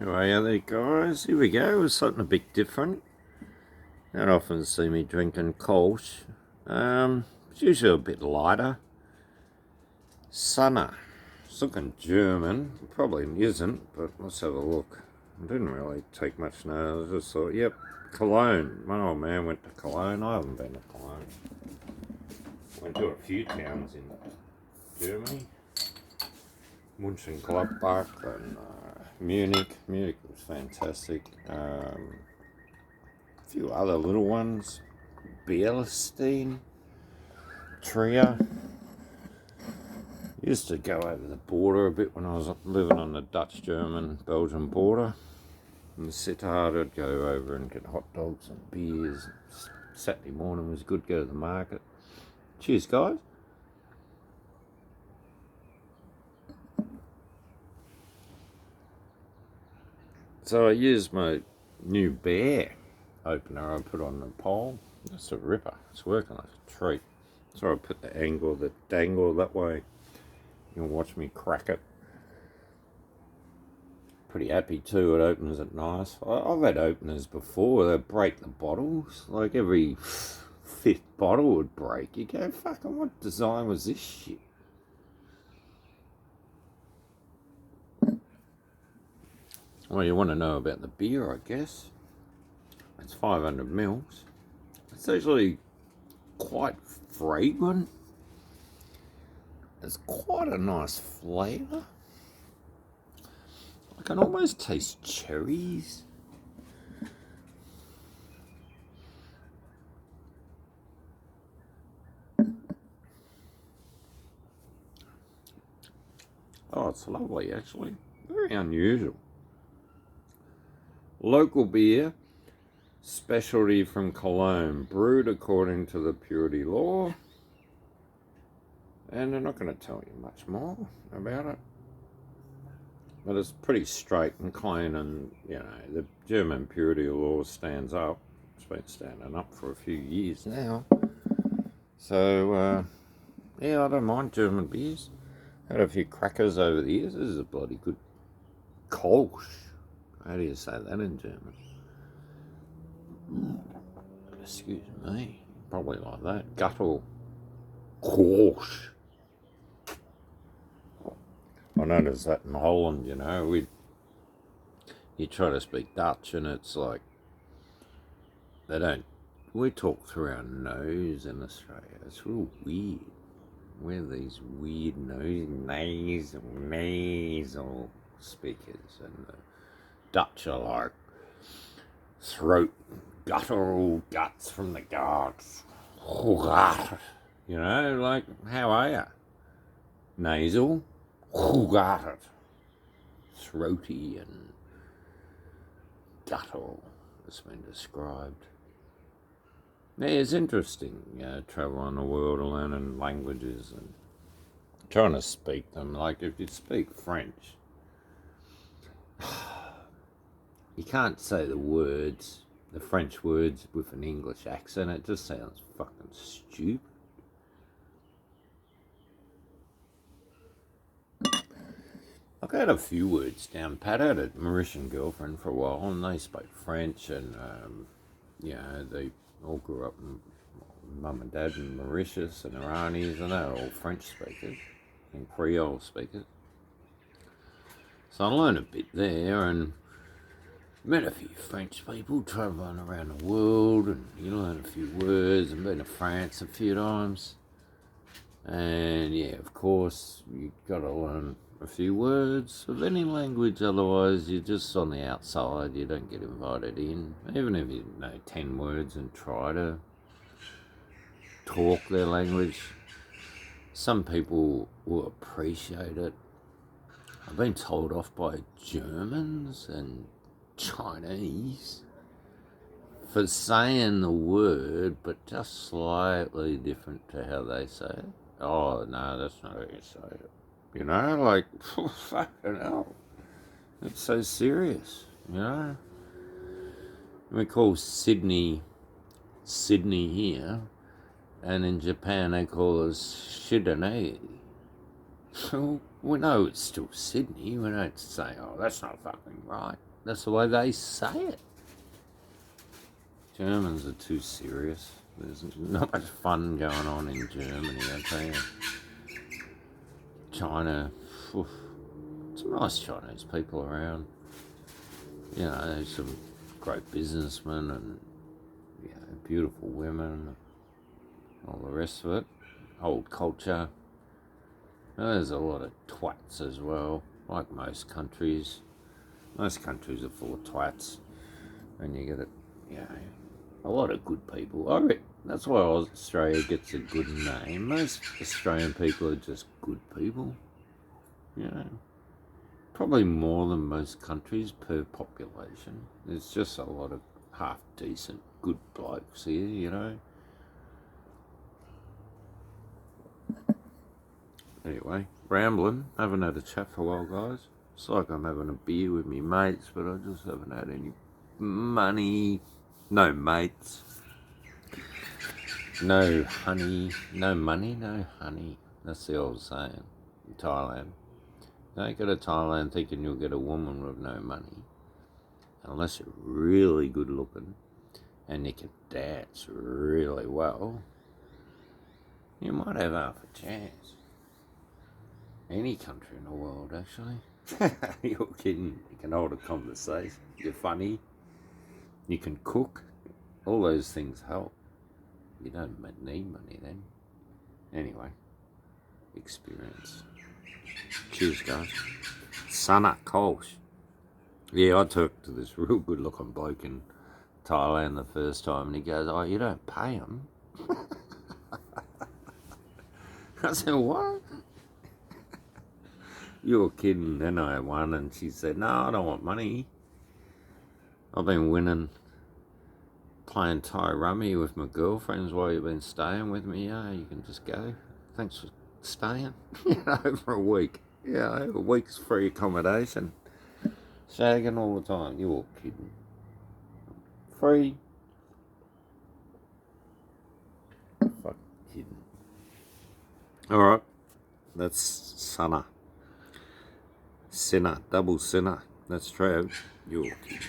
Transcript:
Anyway, there guys, here we go, it's something a bit different. You don't often see me drinking Kolsch. It's usually a bit lighter. Sunner. It's looking German, probably isn't, but let's have a look. I didn't really take much notice, I just thought, yep, Cologne. My old man went to Cologne, I haven't been to Cologne. Went to a few towns in Germany. Mönchengladbach and Munich. Munich was fantastic. A few other little ones. Bielstein, Trier. Used to go over the border a bit when I was living on the Dutch-German-Belgian border. In the Sittard, I'd go over and get hot dogs and beers. Saturday morning was good, go to the market. Cheers, guys. So I used my new bear opener I put on the pole. That's a ripper. It's working like a treat. So I put the angle, the dangle that way. You can watch me crack it. Pretty happy too, it opens it nice. I've had openers before, they break the bottles. Like every fifth bottle would break. You go, fucking what design was this shit? Well, you want to know about the beer, I guess. It's 500 mils. It's actually quite fragrant. It's quite a nice flavour. I can almost taste cherries. Oh, it's lovely actually. Very unusual. Local beer, specialty from Cologne, brewed according to the purity law. And they're not going to tell you much more about it. But it's pretty straight and clean, and you know, the German purity law stands up. It's been standing up for a few years now. So, yeah, I don't mind German beers. Had a few crackers over the years. This is a bloody good Kolsch. How do you say that in German? Excuse me. Probably like that. Guttel. Kolsch. I noticed that in Holland, you know, you try to speak Dutch and it's like, we talk through our nose in Australia. It's real weird. We're these weird nasal speakers, and the Dutch are like throat, guttural guts from the guts. You know, like, how are you? Nasal, throaty and guttural has been described. Yeah, it's interesting, traveling the world and learning languages and trying to speak them. Like, if you speak French, you can't say the French words with an English accent. It just sounds fucking stupid. I've had a few words down pat. I had a Mauritian girlfriend for a while, and they spoke French, and they all grew up, mum and dad in Mauritius and Iranis, and they're all French speakers and Creole speakers. So I learned a bit there, and met a few French people travelling around the world, and you learn a few words. I've been to France a few times, and yeah, of course, you got to learn a few words of any language, otherwise you're just on the outside, you don't get invited in. Even if you know 10 words and try to talk their language, some people will appreciate it. I've been told off by Germans and Chinese for saying the word but just slightly different to how they say it. Oh no, that's not how you say it. You know, like, fucking hell. It's so serious, you know. We call Sydney here, and in Japan they call us Shidane. Well, we know it's still Sydney. We don't say, oh, that's not fucking right. That's the way they say it. Germans are too serious. There's not much fun going on in Germany, I tell you. China, oof, some nice Chinese people around. You know, some great businessmen and, you know, beautiful women, all the rest of it. Old culture. There's a lot of twats as well, like most countries. Most countries are full of twats, and you get it, you know, a lot of good people. I reckon that's why Australia gets a good name. Most Australian people are just good people, you know. Probably more than most countries per population. There's just a lot of half decent, good blokes here, you know. Anyway, rambling. Haven't had a chat for a while, guys. It's like I'm having a beer with me mates, but I just haven't had any money. No mates. No honey. No money, no honey. That's the old saying in Thailand. Don't go to Thailand thinking you'll get a woman with no money. Unless you're really good looking and you can dance really well, you might have half a chance. Any country in the world, actually. You're kidding. You can hold a conversation. You're funny. You can cook. All those things help. You don't need money then. Anyway, experience. Cheers, guys. Sana Kolsch. Yeah, I talked to this real good looking bloke in Thailand the first time, and he goes, oh, you don't pay him? I said, what? You're kidding. Then I won, and she said, no, I don't want money. I've been winning, playing Thai rummy with my girlfriends while you've been staying with me. Yeah, you can just go. Thanks for staying. For a week. Yeah, a week's free accommodation. Shagging all the time. You're kidding. Free. Fuck kidding. Alright. That's Sana. Sinner. Double sinner. That's Trav. You're kidding.